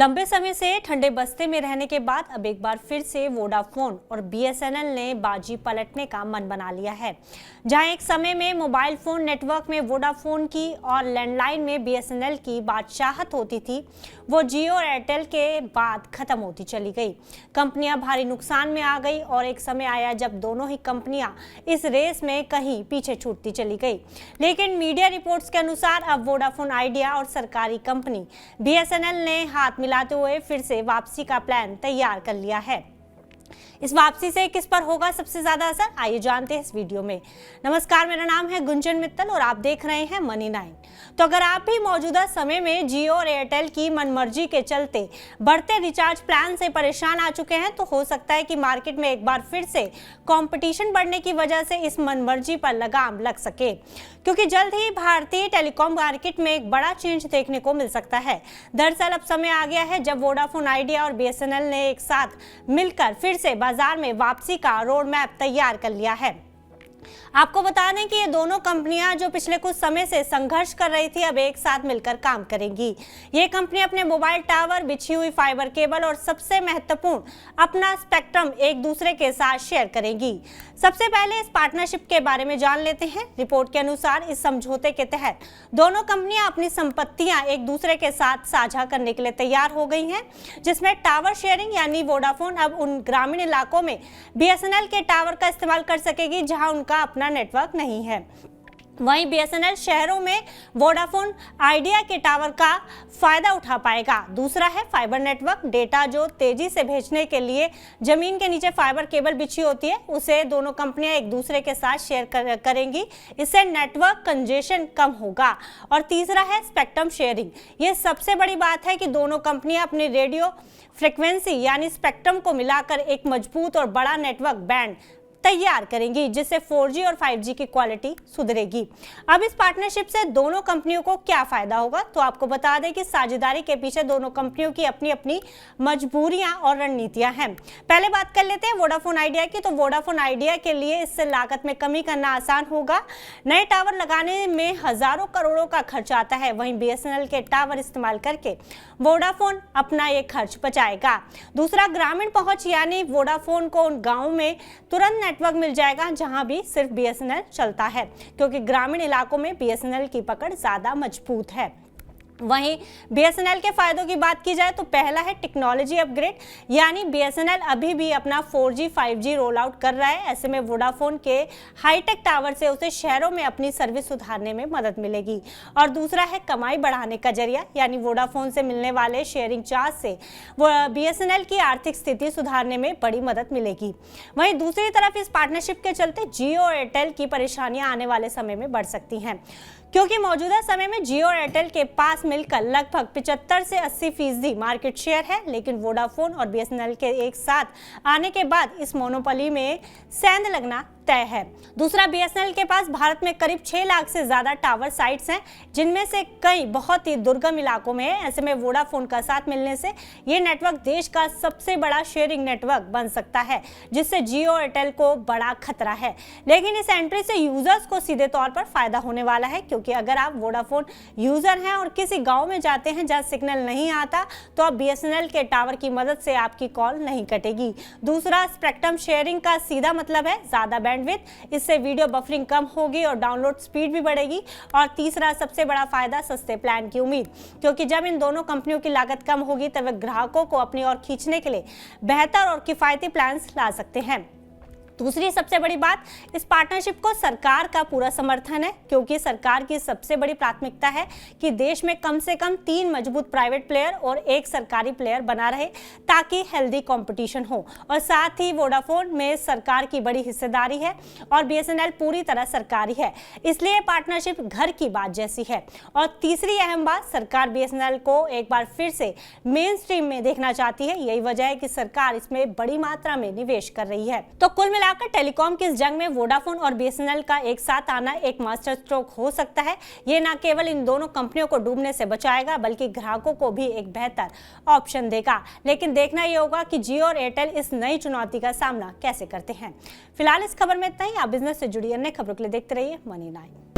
लंबे समय से ठंडे बस्ते में रहने के बाद अब एक बार फिर से वोडाफोन और बीएसएनएल ने बाजी पलटने का मन बना लिया है। जहां एक समय में मोबाइल फोन नेटवर्क में वोडाफोन की और लैंडलाइन में बीएसएनएल की बादशाहत होती थी, वो जियो और एयरटेल के बाद खत्म होती चली गई। कंपनियां भारी नुकसान में आ गई और एक समय आया जब दोनों ही कंपनियां इस रेस में कहीं पीछे छूटती चली गई। लेकिन मीडिया रिपोर्ट्स के अनुसार अब वोडाफोन आइडिया और सरकारी कंपनी बीएसएनएल ने हाथ मिलाते हुए फिर से वापसी का प्लान तैयार कर लिया है। इस वापसी से किस पर होगा सबसे ज्यादा असर, आइए जानते हैं इस वीडियो में। नमस्कार, मेरा नाम है गुंजन मित्तल और आप देख रहे हैं मनी 9। तो अगर आप भी मौजूदा समय में जियो और एयरटेल की मनमर्जी के चलते बढ़ते रिचार्ज प्लान से परेशान आ चुके हैं, तो हो सकता है कि मार्केट में एक बार फिर से कंपटीशन बढ़ने की वजह से इस मनमर्जी पर लगाम लग सके, क्योंकि जल्द ही भारतीय टेलीकॉम मार्केट में एक बड़ा चेंज देखने को मिल सकता है। दरअसल अब समय आ गया है जब वोडाफोन आइडिया और बीएसएनएल ने एक साथ मिलकर फिर से बाजार में वापसी का रोड मैप तैयार कर लिया है। आपको बता दें कि ये दोनों कंपनियां जो पिछले कुछ समय से संघर्ष कर रही थी, अब एक साथ मिलकर काम करेंगी। ये कंपनी अपने मोबाइल टावर, बिछी हुई फाइबर केबल और सबसे महत्वपूर्ण अपना स्पेक्ट्रम एक दूसरे के साथ शेयर करेंगी। सबसे पहले इस पार्टनरशिप के बारे में जान लेते हैं। रिपोर्ट के अनुसार इस समझौते के तहत दोनों कंपनियां अपनी संपत्तियां एक दूसरे के साथ साझा करने के लिए तैयार हो गई हैं, जिसमें टावर शेयरिंग यानी वोडाफोन अब उन ग्रामीण इलाकों में बीएसएनएल के टावर का इस्तेमाल कर सकेगी जहां उनका अपना नेटवर्क नहीं है। वहीं बीएसएनएल शहरों में वोडाफोन आइडिया के टावर का फायदा उठा पाएगा। दूसरा है फाइबर नेटवर्क, डेटा जो तेजी से भेजने के लिए जमीन के नीचे फाइबर केबल बिछी होती है, उसे दोनों कंपनियां एक दूसरे के साथ शेयर करेंगी। इससे नेटवर्क कंजेशन कम होगा। और तीसरा है स्पेक्ट्रम शेयरिंग। ये सबसे बड़ी बात है कि दोनों कंपनियां अपनी रेडियो फ्रिक्वेंसी यानी स्पेक्ट्रम को मिलाकर एक मजबूत और बड़ा नेटवर्क बैंड तैयार करेंगी, जिससे 4G और 5G की क्वालिटी सुधरेगी। अब इस पार्टनरशिप से दोनों कंपनियों को क्या फायदा होगा, तो आपको बता दें कि साझेदारी के पीछे दोनों कंपनियों की अपनी अपनी मजबूरियां और रणनीतियां हैं। पहले बात कर लेते हैं वोडाफोन आइडिया की। तो वोडाफोन आइडिया के लिए इससे लागत में कमी करना आसान होगा। नए टावर लगाने में हजारों करोड़ों का खर्च आता है, वहीं बीएसएनएल के टावर इस्तेमाल करके वोडाफोन अपना ये खर्च बचाएगा। दूसरा, ग्रामीण पहुंच, यानी वोडाफोन को उन गाँव में तुरंत नेटवर्क मिल जाएगा जहां भी सिर्फ बीएसएनएल चलता है, क्योंकि ग्रामीण इलाकों में बीएसएनएल की पकड़ ज्यादा मजबूत है। वहीं बीएसएनएल के फायदों की बात की जाए तो पहला है टेक्नोलॉजी अपग्रेड, यानी बीएसएनएल अभी भी अपना 4G 5G रोल आउट कर रहा है। ऐसे में वोडाफोन के हाईटेक टावर से उसे शहरों में अपनी सर्विस सुधारने में मदद मिलेगी। और दूसरा है कमाई बढ़ाने का जरिया, यानी वोडाफोन से मिलने वाले शेयरिंग चार्ज से बीएसएनएल की आर्थिक स्थिति सुधारने में बड़ी मदद मिलेगी। वहीं दूसरी तरफ इस पार्टनरशिप के चलते जियो और एयरटेल की परेशानियां आने वाले समय में बढ़ सकती हैं, क्योंकि मौजूदा समय में जियो और एयरटेल के पास मिलकर लगभग 75 से 80% मार्केट शेयर है। लेकिन वोडाफोन और बीएसएनएल के एक साथ आने के बाद इस मोनोपोली में सेंध लगना तय है। दूसरा, बीएसएनएल के पास भारत में करीब 6 लाख से ज्यादा टावर साइट्स हैं, जिनमें से कई बहुत ही दुर्गम इलाकों में है। ऐसे में वोडाफोन का साथ मिलने से ये नेटवर्क देश का सबसे बड़ा शेयरिंग नेटवर्क बन सकता है, जिससे जियो और एयरटेल को बड़ा खतरा है। लेकिन इस एंट्री से यूजर्स को सीधे तौर पर फायदा होने वाला है, क्योंकि अगर आप वोडाफोन यूजर हैं और किसी गांव में जाते हैं जहां सिग्नल नहीं आता, तो अब बीएसएनएल के टावर की मदद से आपकी कॉल नहीं कटेगी। दूसरा, स्पेक्ट्रम शेयरिंग का सीधा मतलब है ज्यादा बैंडविड्थ। इससे वीडियो बफरिंग कम होगी और डाउनलोड स्पीड भी बढ़ेगी। और तीसरा सबसे बड़ा फायदा, सस्ते प्लान की उम्मीद, क्योंकि जब इन दोनों कंपनियों की लागत कम होगी तब वे ग्राहकों को अपनी ओर खींचने के लिए बेहतर और किफायती प्लान ला सकते हैं। दूसरी सबसे बड़ी बात, इस पार्टनरशिप को सरकार का पूरा समर्थन है, क्योंकि सरकार की सबसे बड़ी प्राथमिकता है कि देश में कम से कम 3 मजबूत प्राइवेट प्लेयर और 1 सरकारी प्लेयर बना रहे, ताकि हेल्दी कंपटीशन हो। और साथ ही वोडाफोन में सरकार की बड़ी हिस्सेदारी है और बीएसएनएल पूरी तरह सरकारी है, इसलिए पार्टनरशिप घर की बात जैसी है। और तीसरी अहम बात, सरकार बीएसएनएल को एक बार फिर से मेन स्ट्रीम में देखना चाहती है। यही वजह है कि सरकार इसमें बड़ी मात्रा में निवेश कर रही है। तो कुल मिलाकर टेलीकॉम की इस जंग में वोडाफोन और बीएसएनएल का एक साथ आना एक मास्टर स्ट्रोक हो सकता है। ये न केवल इन दोनों कंपनियों को डूबने से बचाएगा, बल्कि ग्राहकों को भी एक बेहतर ऑप्शन देगा। लेकिन देखना ये होगा कि जियो और एयरटेल इस नई चुनौती का सामना कैसे करते हैं। फिलहाल इस खबर में इतना ही। आप बिजनेस से जुड़ी अन्य खबरों के लिए देखते रहिए मनी 9।